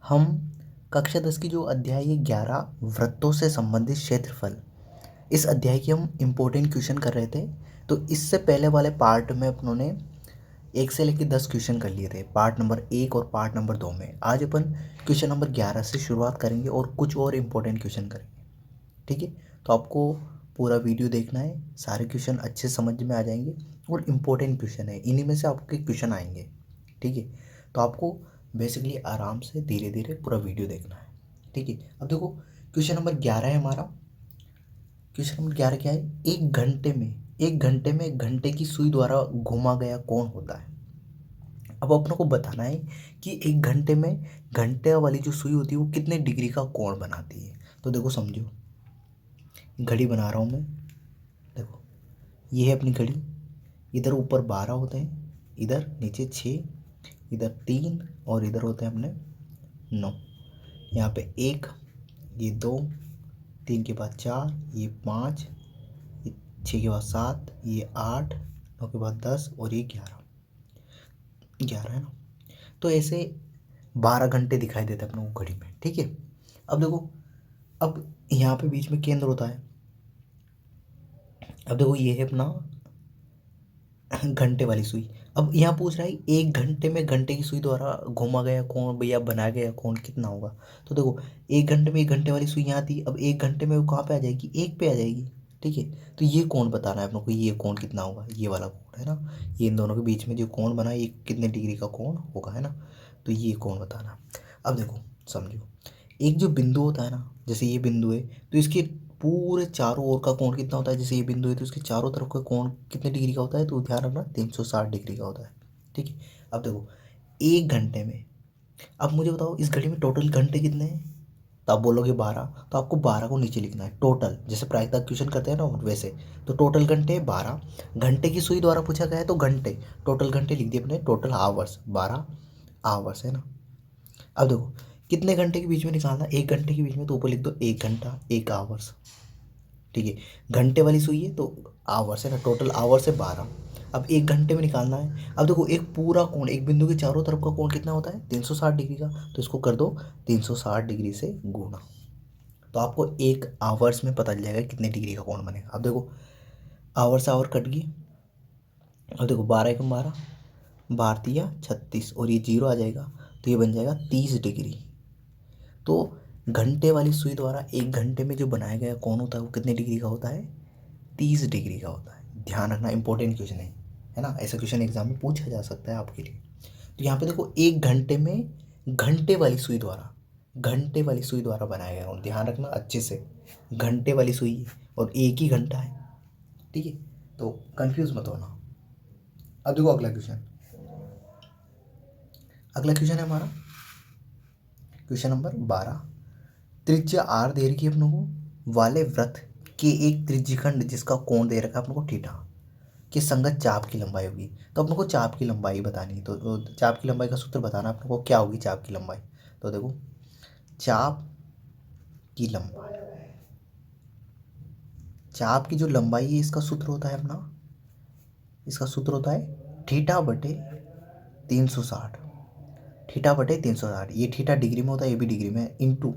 हम कक्षा 10 की जो अध्याय है 11 वृत्तों से संबंधित क्षेत्रफल, इस अध्याय के हम इम्पोर्टेंट क्वेश्चन कर रहे थे। तो इससे पहले वाले पार्ट में अपनों ने 1 से लेकर 10 क्वेश्चन कर लिए थे, पार्ट नंबर 1 और पार्ट नंबर 2 में। आज अपन क्वेश्चन नंबर 11 से शुरुआत करेंगे और कुछ और इम्पोर्टेंट क्वेश्चन करेंगे। ठीक है, तो आपको पूरा वीडियो देखना है, सारे क्वेश्चन अच्छे समझ में आ जाएंगे और इम्पोर्टेंट क्वेश्चन है, इन्हीं में से आपके क्वेश्चन आएंगे। ठीक है, तो आपको बेसिकली आराम से धीरे धीरे पूरा वीडियो देखना है। ठीक है, अब देखो क्वेश्चन नंबर 11 है हमारा। क्वेश्चन नंबर 11 क्या है? एक घंटे की सुई द्वारा घुमा गया कोण होता है। अब अपनों को बताना है कि एक घंटे में घंटे वाली जो सुई होती है वो कितने डिग्री का कोण बनाती है। तो देखो समझो, घड़ी बना रहा हूँ मैं। देखो ये है अपनी घड़ी, इधर ऊपर 12 होते हैं, इधर नीचे 6, इधर 3 और इधर होते हैं अपने 9। यहाँ पे 1, ये 2, 3 के बाद 4, ये 5, ये 6 के बाद 7, ये 8, 9 के बाद 10 और ये 11 है ना। तो ऐसे 12 घंटे दिखाई देते हैं अपने को घड़ी में। ठीक है, अब देखो, अब यहाँ पे बीच में केंद्र होता है। अब देखो ये है अपना घंटे वाली सुई। अब यहाँ पूछ रहा है एक घंटे में घंटे की सुई द्वारा घुमा गया कोण भैया बनाया गया कोण कितना होगा। तो देखो एक घंटे में एक घंटे वाली सुई यहाँ थी, अब एक घंटे में वो कहाँ पे आ जाएगी? एक पे आ जाएगी। ठीक है, तो ये कोण बताना है अपने को, ये कोण कितना होगा, ये वाला कोण है ना, ये इन दोनों के बीच में जो कोण बना है ये कितने डिग्री का कोण होगा, है ना। तो ये कोण बताना। अब देखो समझो, एक जो बिंदु होता है ना, जैसे ये बिंदु है तो इसके पूरे चारों ओर का कोण कितना होता है? जैसे ये बिंदु है तो इसके चारों तरफ का कोण कितने डिग्री का होता है? तो ध्यान रखना 360 डिग्री का होता है। ठीक है, अब देखो एक घंटे में, अब मुझे बताओ इस घड़ी में टोटल घंटे कितने हैं? तो आप बोलोगे 12, तो आपको 12 को नीचे लिखना है टोटल, जैसे प्रायिकता क्वेश्चन करते हैं ना वैसे। तो टोटल घंटे 12, घंटे की सुई द्वारा पूछा गया है तो घंटे, टोटल घंटे लिख दिए अपने, टोटल आवर्स 12 आवर्स, है ना। अब देखो कितने घंटे के बीच में निकालना, एक घंटे के बीच में, तो ऊपर लिख दो 1 घंटा 1 आवर्स। ठीक है, घंटे वाली सुई है तो आवर्स है ना, टोटल आवर्स है 12। अब एक घंटे में निकालना है। अब देखो एक पूरा कोण, एक बिंदु के चारों तरफ का कोण कितना होता है? 360 डिग्री का, तो इसको कर दो 360 डिग्री से गुणा, तो आपको एक आवर्स में पता चल जाएगा कितने डिग्री का कोण बनेगा। अब देखो आवर से आवर कट गई। अब देखो 12 एकम 12, भारतीय 36 और ये 0 आ जाएगा, तो ये बन जाएगा 30 डिग्री। तो घंटे वाली सुई द्वारा एक घंटे में जो बनाया गया कोण होता है वो कितने डिग्री का होता है? 30 डिग्री का होता है। ध्यान रखना, इंपॉर्टेंट क्वेश्चन है ना, ऐसा क्वेश्चन एग्जाम में पूछा जा सकता है आपके लिए। तो यहाँ पे देखो एक घंटे में घंटे वाली सुई द्वारा बनाया गया कोण, ध्यान रखना अच्छे से, घंटे वाली सुई है और एक ही घंटा है। ठीक है, तो कंफ्यूज मत होना। अब देखो अगला क्वेश्चन है हमारा क्वेश्चन नंबर 12। त्रिज्या आर दे रखी है अपनों को वाले वृत्त के एक त्रिज्यखंड जिसका कोण दे रखा है अपनों को थीटा के संगत चाप की लंबाई होगी। तो अपनों को चाप की लंबाई बतानी है, तो चाप की लंबाई का सूत्र बताना अपनों को, क्या होगी चाप की लंबाई। तो देखो चाप की जो लंबाई है इसका सूत्र होता है अपना, इसका सूत्र होता है थीटा बटे 360, थीटा बटे 360। ये थीटा डिग्री में होता है, ये भी डिग्री में, इंटू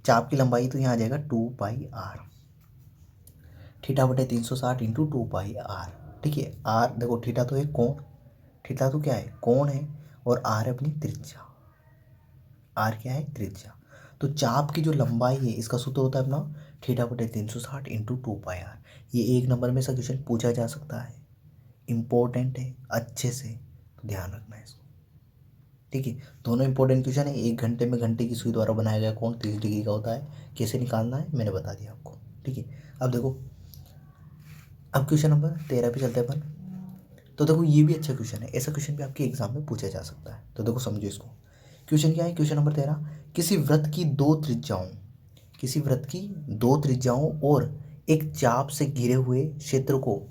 चाप की लंबाई, तो यहाँ आ जाएगा 2πr, थीटा बटे 360 इंटू 2πr। ठीक है, आर देखो थीटा तो है कोण, थीटा तो क्या है? कोण है, और आर है अपनी त्रिज्या, आर क्या है? त्रिज्या। तो चाप की जो लंबाई है इसका सूत्र होता है अपना थीटा बटे 360 इंटू 2πr। ये एक नंबर में से क्वेश्चन पूछा जा सकता है, इम्पोर्टेंट है, अच्छे से तो ध्यान रखना है इसको। ठीक है, दोनों इंपॉर्टेंट क्वेश्चन है। एक घंटे में घंटे की सुई द्वारा बनाया गया कोण 30 डिग्री का होता है, कैसे निकालना है मैंने बता दिया आपको। ठीक है, अब देखो अब क्वेश्चन नंबर 13 पे चलते हैं अपन। तो देखो ये भी अच्छा क्वेश्चन है, ऐसा क्वेश्चन भी आपके एग्जाम में पूछा जा सकता है। तो देखो समझो इसको, क्वेश्चन क्या है? क्वेश्चन नंबर 13, किसी वृत्त की दो त्रिज्याओं और एक चाप से घिरे हुए क्षेत्र को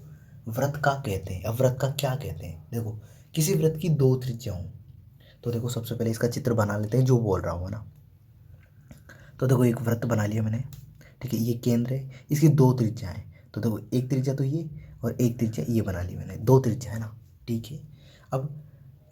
वृत्त का कहते हैं। अब वृत्त का क्या कहते हैं? देखो किसी वृत्त की दो त्रिज्याओं, तो देखो सबसे पहले इसका चित्र बना लेते हैं जो बोल रहा हूँ ना। तो देखो एक वृत्त बना लिया मैंने। ठीक है, ये केंद्र है, इसकी दो त्रिज्या है, तो देखो एक त्रिज्या तो ये और एक त्रिज्या ये बना ली मैंने, दो त्रिज्या है ना। ठीक है, अब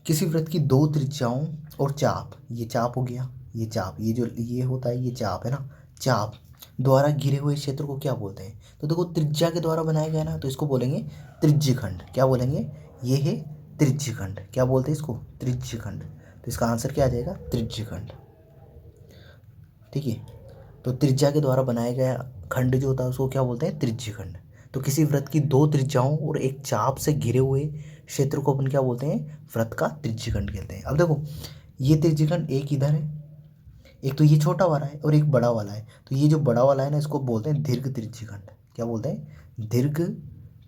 किसी वृत्त की दो त्रिज्याओं और चाप, ये चाप हो गया, ये चाप, ये जो ये होता है ये चाप है ना, चाप द्वारा घिरे हुए क्षेत्र को क्या बोलते हैं? तो देखो त्रिज्या के द्वारा बनाया गया ना, तो इसको बोलेंगे त्रिज्यखंड। क्या बोलेंगे? ये है त्रिज्यखंड। क्या बोलते हैं इसको? त्रिज्यखंड। तो इसका आंसर क्या आ जाएगा? त्रिज्यखंड। ठीक है, तो त्रिज्या के द्वारा बनाया गया खंड जो होता है उसको क्या बोलते हैं? त्रिज्यखंड। तो किसी वृत्त की दो त्रिज्याओं और एक चाप से घिरे हुए क्षेत्र को अपन क्या बोलते हैं? वृत्त का त्रिज्यखंड कहते हैं। अब देखो ये त्रिज्यखंड एक इधर है, एक तो ये छोटा वाला है और एक बड़ा वाला है। तो ये जो बड़ा वाला है ना इसको बोलते हैं दीर्घ त्रिज्यखंड। क्या बोलते हैं? दीर्घ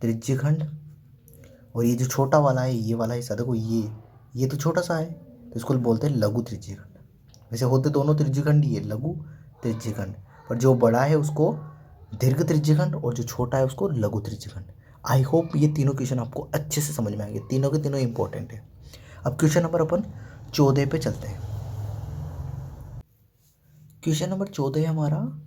त्रिज्यखंड। और ये जो छोटा वाला है ये वाला हिस्सा देखो, ये तो छोटा सा है, तो इसको बोलते हैं लघु त्रिज्यखंड। वैसे होते दोनों त्रिज्यखंड ही है, लघु त्रिज्यखंड, पर जो बड़ा है उसको दीर्घ त्रिज्यखंड और जो छोटा है उसको लघु त्रिज्यखंड। आई होप ये तीनों क्वेश्चन आपको अच्छे से समझ में आएंगे, तीनों के तीनों इंपॉर्टेंट है। अब क्वेश्चन नंबर अपन 14 पे चलते हैं। क्वेश्चन नंबर 14 है हमारा।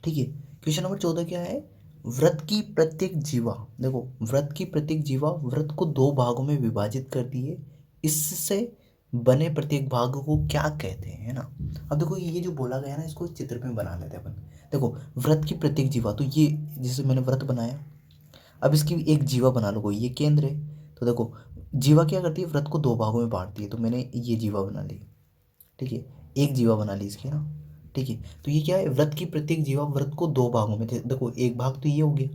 ठीक है, क्वेश्चन नंबर 14 क्या है? वृत्त की प्रत्येक जीवा, देखो वृत्त की प्रत्येक जीवा वृत्त को दो भागों में विभाजित करती है, इससे बने प्रत्येक भाग को क्या कहते हैं, है ना? अब देखो ये जो बोला गया ना इसको इस चित्र में बना लेते हैं अपन। देखो वृत्त की प्रत्येक जीवा, तो ये जैसे मैंने वृत्त बनाया, अब इसकी एक जीवा बना लो, कोई ये केंद्र है। तो देखो जीवा क्या करती है? वृत्त को दो भागों में बांटती है। तो मैंने ये जीवा बना ली, ठीक है, एक जीवा बना ली इसकी ना। ठीक है, तो ये क्या है? वृत्त की प्रत्येक जीवा वृत्त को दो भागों में देखो, एक भाग तो ये हो गया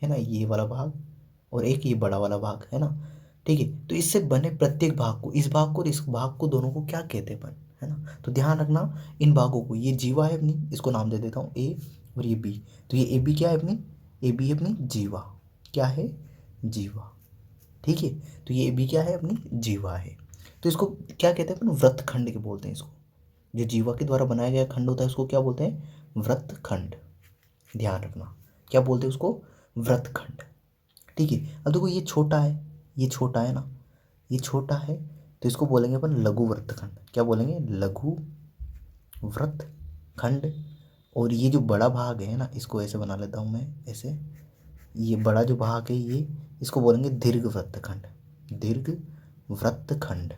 है ना, ये वाला भाग, और एक ये बड़ा वाला भाग है ना। ठीक है, तो इससे बने प्रत्येक भाग को, इस भाग को और इस भाग को, दोनों को क्या कहते हैं अपन, है ना? तो ध्यान रखना इन भागों को, ये जीवा है अपनी, इसको नाम दे देता हूँ ए, और ये बी। तो ये ए बी क्या है अपनी? ए बी है अपनी जीवा। क्या है? जीवा। ठीक है, तो ये ए बी क्या है? अपनी जीवा है। तो इसको क्या कहते हैं अपन? वृत्तखंड के बोलते हैं इसको। जो जीवा के द्वारा बनाया गया खंड होता है उसको क्या बोलते हैं? वृत्तखंड। ध्यान रखना, क्या बोलते हैं उसको? वृत्तखंड। ठीक है, अब देखो ये छोटा है, ये छोटा है ना, ये छोटा है, तो इसको बोलेंगे अपन लघु वृत्तखंड। क्या बोलेंगे? लघु वृत्तखंड। और ये जो बड़ा भाग है ना, इसको ऐसे बना लेता हूँ मैं, ऐसे, ये बड़ा जो भाग है ये, इसको बोलेंगे दीर्घ वृत्तखंड। दीर्घ वृत्तखंड।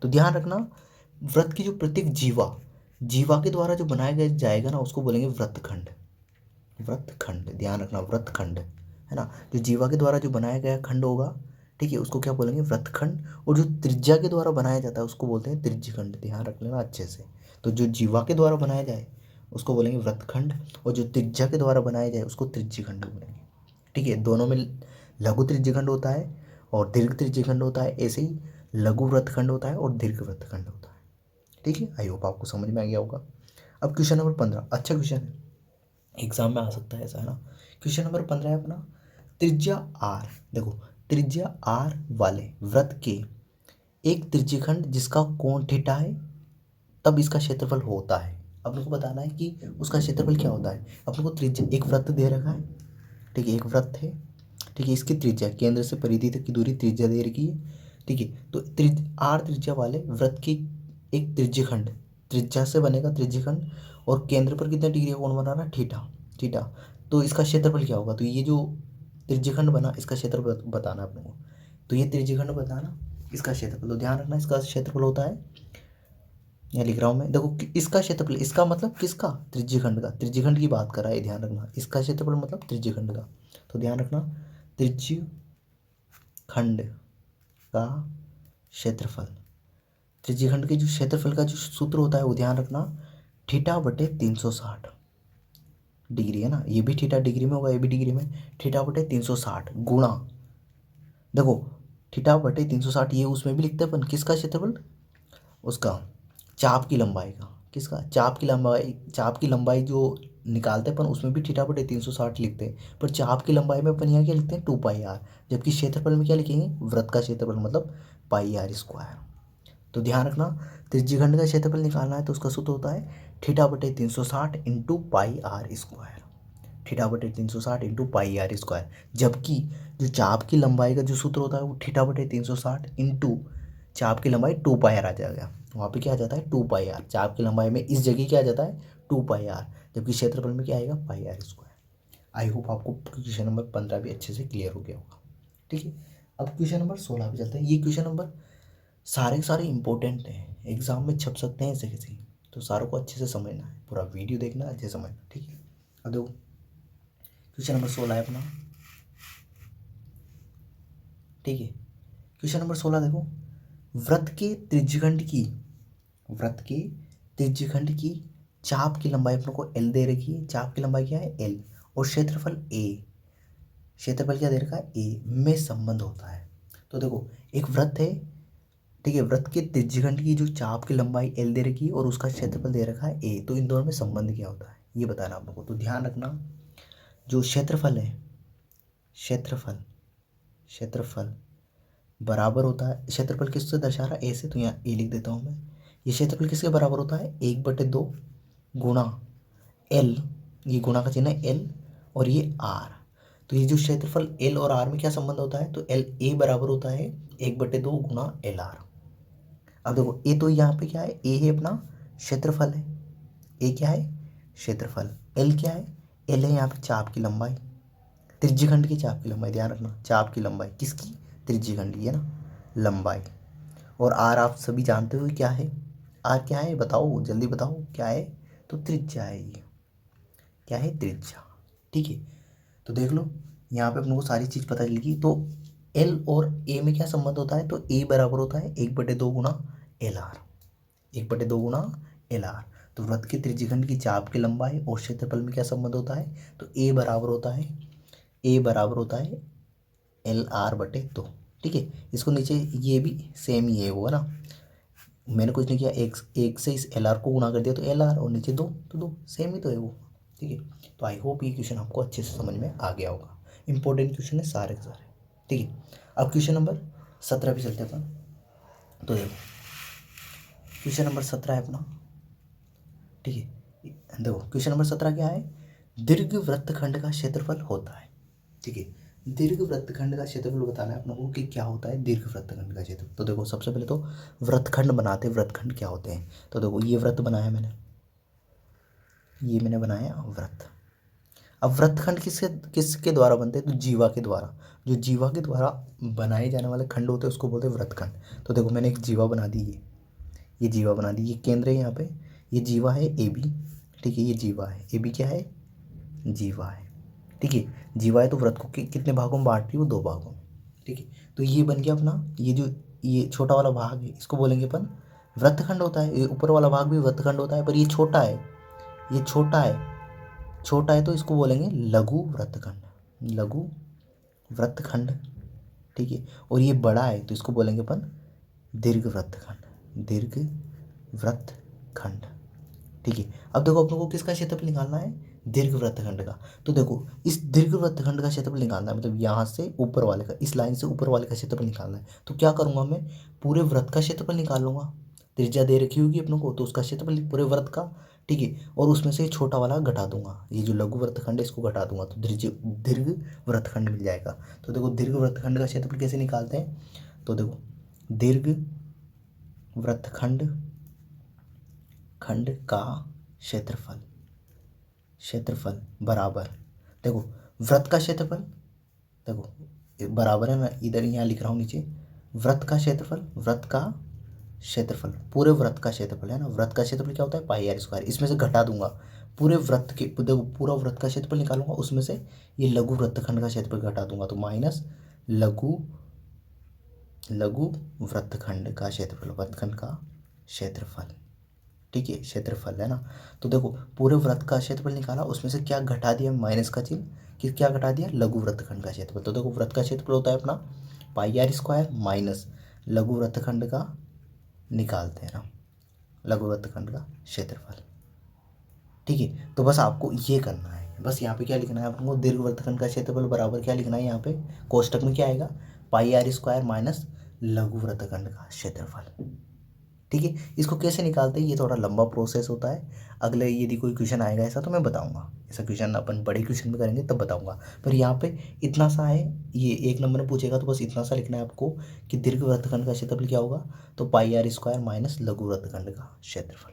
तो ध्यान रखना, वृत्त की जो प्रत्येक जीवा, जीवा के द्वारा जो बनाया गया जाएगा ना उसको बोलेंगे वृत्तखंड। वृत्तखंड, ध्यान रखना, वृत्तखंड है ना। जो जीवा के द्वारा जो बनाया गया खंड होगा, ठीक है, उसको क्या बोलेंगे? वृत्तखंड। और जो त्रिज्या के द्वारा बनाया जाता है उसको बोलते हैं त्रिज्यखंड। ध्यान रख लेना अच्छे से। तो जो जीवा के द्वारा बनाया जाए उसको बोलेंगे वृत्तखंड, और जो त्रिज्या के द्वारा बनाया जाए उसको त्रिज्यखंड बोलेंगे। ठीक है, दोनों में लघु त्रिज्यखंड होता है और दीर्घ त्रिज्यखंड होता है, ऐसे ही लघु वृत्तखंड होता है और दीर्घ वृत्तखंड होता है। ठीक है, आई होप आपको समझ में आ गया होगा। अब क्वेश्चन नंबर 15, अच्छा क्वेश्चन है, एग्जाम में आ सकता है ऐसा, है ना। क्वेश्चन नंबर 15 है अपना, त्रिज्या आर, देखो त्रिज्या आर वाले वृत्त के एक त्रिज्यखंड जिसका कोण थीटा है तब इसका क्षेत्रफल होता है। अपने को बताना है कि उसका क्षेत्रफल क्या होता है। अपने को त्रिज्या, एक वृत्त दे रखा है, ठीक है, एक वृत्त है, ठीक है, इसकी त्रिज्या केंद्र से परिधि तक की दूरी त्रिज्या दे रखी है। ठीक है, तो आर त्रिज्या वाले वृत्त की एक त्रिज्यखंड, त्रिज्या से बनेगा त्रिज्यखंड, और केंद्र पर कितने डिग्री का कोण बना रहा है? थीटा। थीटा, तो इसका क्षेत्रफल क्या होगा? तो ये जो त्रिज्यखंड बना इसका क्षेत्रफल बताना अपने को। तो ये त्रिज्यखंड बताना, इसका क्षेत्रफल, तो ध्यान रखना इसका क्षेत्रफल होता है, यहाँ लिख रहा हूँ मैं, देखो इसका क्षेत्रफल, इसका मतलब किसका? त्रिज्यखंड का, त्रिज्यखंड की बात कर रहा है, ध्यान रखना, इसका क्षेत्रफल मतलब त्रिज्यखंड का। तो ध्यान रखना त्रिज्यखंड का क्षेत्रफल, त्रिज्यखंड के जो क्षेत्रफल का जो सूत्र होता है वो ध्यान रखना, थीटा बटे 360 डिग्री, है ना। ये भी थीटा डिग्री में होगा, ये भी डिग्री में, थीटा बटे 360 गुणा, देखो थीटा बटे 360, ये उसमें भी लिखते हैं अपन, किसका क्षेत्रफल? उसका चाप की लंबाई का, किसका? चाप की लंबाई, चाप की लंबाई जो निकालते हैं अपन उसमें भी थीटा बटे 360 लिखते हैं, पर चाप की लंबाई में अपन यहाँ क्या लिखते हैं? 2 पाई आर। जबकि क्षेत्रफल में क्या लिखेंगे? वृत्त का क्षेत्रफल मतलब पाई आर स्क्वायर। तो ध्यान रखना, त्रिज्यखंड का क्षेत्रफल निकालना है तो उसका सूत्र होता है थीटा बटे 360 into pi r square. Theta बटे 360 इंटू पाई आर स्क्वायर। जबकि जो चाप की लंबाई का जो सूत्र होता है वो थीटा बटे 360 इंटू चाप की लंबाई 2 पाई आर आ जाएगा। वहाँ पे क्या आ जाता है? 2 पाई आर। चाप की लंबाई में इस जगह क्या आ जाता है? 2 पाई आर। जबकि क्षेत्रफल में क्या आएगा? पाई आर स्क्वायर। आई होप आपको क्वेश्चन नंबर 15 भी अच्छे से क्लियर हो गया होगा। ठीक है, अब क्वेश्चन नंबर 16 पे चलते हैं। ये क्वेश्चन नंबर सारे के सारे इंपॉर्टेंट हैं, एग्जाम में छप सकते हैं ऐसे कैसे। तो सारों को अच्छे से समझना है, पूरा वीडियो देखना, अच्छे से समझना, ठीक है। अब देखो क्वेश्चन नंबर 16 है अपना, ठीक है। क्वेश्चन नंबर 16 देखो, वृत्त के त्रिज्यखंड की, वृत्त के त्रिज्यखंड की चाप की लंबाई अपने को एल दे रखी है, चाप की लंबाई क्या है एल, और क्षेत्रफल ए, क्षेत्रफल क्या दे रखा है ए, में संबंध होता है। तो देखो एक वृत्त है, ठीक है, वृत्त के त्रिज्यखंड की जो चाप की लंबाई एल दे रखी है और उसका क्षेत्रफल दे रखा है ए, तो इन दोनों में संबंध क्या होता है ये बताना आप लोगों को। तो ध्यान रखना, जो क्षेत्रफल है, क्षेत्रफल, क्षेत्रफल बराबर होता है, क्षेत्रफल किससे दर्शा रहा है ए से, तो यहाँ ए लिख देता हूँ मैं। ये क्षेत्रफल किसके बराबर होता है 1/2 गुणा एल, ये गुणा का चिन्ह है एल, और ये आर। तो ये जो क्षेत्रफल एल और आर में क्या संबंध होता है, तो एल ए बराबर होता है 1/2 गुणा एल आर। अब देखो ए तो यहाँ पे क्या है, ए है अपना क्षेत्रफल है, ए क्या है क्षेत्रफल, एल क्या है, एल है यहाँ पे चाप की लंबाई, त्रिज्यखंड की चाप की लंबाई, ध्यान रखना चाप की लंबाई किसकी, त्रिज्यखंड की है ना लंबाई, और आर आप सभी जानते हो क्या है, आर क्या है बताओ जल्दी बताओ क्या है, तो त्रिज्या है, ये क्या है त्रिज्या, ठीक है। तो देख लो यहाँ पे अपने को सारी चीज़ पता चल गई। तो एल और ए में क्या संबंध होता है, तो ए बराबर होता है 1/2 गुणा एल आर, 1/2 गुणा एल आर। तो वृत्त के त्रिज्यखंड की चाप की लंबाई और क्षेत्रफल में क्या संबंध होता है, तो ए बराबर होता है, ए बराबर होता है एल आर बटे 2, ठीक है। इसको नीचे ये भी सेम ही है वो है ना, मैंने कुछ नहीं किया, एक से इस एल आर को गुणा कर दिया तो एल आर, और नीचे 2 तो 2 सेम ही तो है वो, ठीक है। तो आई होप ये क्वेश्चन आपको अच्छे से समझ में आ गया होगा, इंपॉर्टेंट क्वेश्चन है सारे के सारे, ठीक है। अब क्वेश्चन नंबर 17 पे चलते हैं अपन। तो देखो क्वेश्चन नंबर 17 है अपना, ठीक है। देखो क्वेश्चन नंबर 17 क्या है, दीर्घ वृत्तखंड का क्षेत्रफल होता है, ठीक है। दीर्घ वृत्तखंड का क्षेत्रफल बताना है अपने को कि क्या होता है दीर्घ वृत्तखंड का क्षेत्रफल। तो देखो सबसे पहले तो वृत्तखंड बनाते हैं, वृत्तखंड क्या होते हैं। तो देखो ये वृत्त बनाया मैंने, ये मैंने बनाया वृत्त। अब वृत्तखंड किसके किसके द्वारा बनते हैं, तो जीवा के द्वारा, जो जीवा के द्वारा बनाए जाने वाले खंड होते हैं उसको बोलते हैं वृत्तखंड। तो देखो मैंने एक जीवा बना दी, ये जीवा बना दी, ये केंद्र है यहाँ पे, ये जीवा है ए बी, ठीक है, ये जीवा है ए बी, क्या है जीवा है, ठीक है। जीवा है तो वृत्त को कितने भागों में बांट रही है, वो 2 भागों में, ठीक है। तो ये बन गया अपना, ये जो ये छोटा वाला भाग है इसको बोलेंगे अपन वृत्तखंड होता है, ये ऊपर वाला भाग भी वृत्तखंड होता है, पर ये छोटा है, ये छोटा है, छोटा है तो इसको बोलेंगे लघु वृत्तखंड, लघु वृत्तखंड, ठीक है। और ये बड़ा है तो इसको बोलेंगे अपन दीर्घ वृत्तखंड, दीर्घ वृत्तखंड, ठीक है। अब देखो अपने को किसका क्षेत्रफल निकालना है, दीर्घ वृत्तखंड का। तो देखो इस दीर्घ वृत्तखंड का क्षेत्रफल निकालना है, मतलब यहाँ से ऊपर वाले का, इस लाइन से ऊपर वाले का क्षेत्रफल निकालना है। तो क्या करूँगा मैं, पूरे वृत्त का क्षेत्रफल निकाल लूँगा, त्रिज्या दे रखी होगी अपने को, तो उसका क्षेत्रफल पूरे वृत्त का, ठीक है। और उसमें से छोटा वाला घटा दूंगा, ये जो लघु वृत्तखंड है इसको घटा दूंगा, तो दीर्घ वृत्तखंड मिल जाएगा। तो देखो दीर्घ वृत्तखंड का क्षेत्रफल कैसे निकालते हैं, तो देखो दीर्घ वृत्तखंड खंड का क्षेत्रफल, क्षेत्रफल बराबर, देखो वृत्त का क्षेत्रफल, देखो ये बराबर है, मैं इधर यहाँ लिख रहा हूँ नीचे, वृत्त का क्षेत्रफल, वृत्त का क्षेत्रफल, पूरे वृत्त का क्षेत्रफल है ना, वृत्त का क्षेत्रफल क्या होता है पाई आर स्क्वायर, इसमें से घटा दूंगा पूरे वृत्त के, देखो पूरा वृत्त का क्षेत्रफल निकालूंगा, उसमें से ये लघु वृत्तखंड का क्षेत्रफल घटा दूंगा, तो माइनस लघु लघु वृत्तखंड का क्षेत्रफल, वृत्तखंड का क्षेत्रफल, ठीक है, क्षेत्रफल है ना। तो देखो पूरे वृत्त का क्षेत्रफल निकाला, उसमें से क्या घटा दिया, माइनस का चिन्ह, कि क्या घटा दिया लघु वृत्तखंड का क्षेत्रफल। तो देखो वृत्त का क्षेत्रफल होता है अपना पाई आर स्क्वायर माइनस लघु वृत्तखंड का, निकालते हैं ना लघु वृत्तखंड का क्षेत्रफल, ठीक है। तो बस आपको ये करना है, बस यहाँ पे क्या लिखना है आपको, दीर्घ वृत्तखंड का क्षेत्रफल बराबर क्या लिखना है, यहाँ पे कोष्टक में क्या आएगा पाई आर स्क्वायर माइनस लघु वृत्तखंड का क्षेत्रफल, ठीक है। इसको कैसे निकालते हैं ये थोड़ा लंबा प्रोसेस होता है, अगले यदि कोई क्वेश्चन आएगा ऐसा तो मैं बताऊंगा, ऐसा क्वेश्चन अपन बड़े क्वेश्चन में करेंगे तब बताऊंगा, पर यहाँ पे इतना सा है, ये 1 नंबर में पूछेगा तो बस इतना सा लिखना है आपको कि दीर्घ वृत्तखंड का क्षेत्रफल क्या होगा, तो पाई आर स्क्वायर माइनस लघु वृत्तखंड का क्षेत्रफल।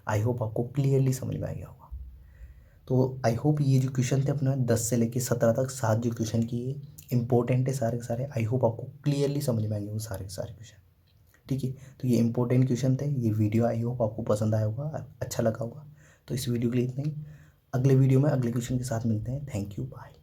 आई होप आपको क्लियरली समझ में आ गया होगा। तो आई होप ये जो क्वेश्चन थे अपने 10 से लेकर 17 तक 7 जो क्वेश्चन किए इंपॉर्टेंट है सारे के सारे, आई होप आपको क्लियरली समझ में आएंगे वो सारे के सारे क्वेश्चन, ठीक है, तो ये इंपॉर्टेंट क्वेश्चन थे। ये वीडियो आई होप आपको पसंद आया होगा, अच्छा लगा होगा। तो इस वीडियो के लिए इतना ही। अगले वीडियो में अगले क्वेश्चन के साथ मिलते हैं। Thank you, bye.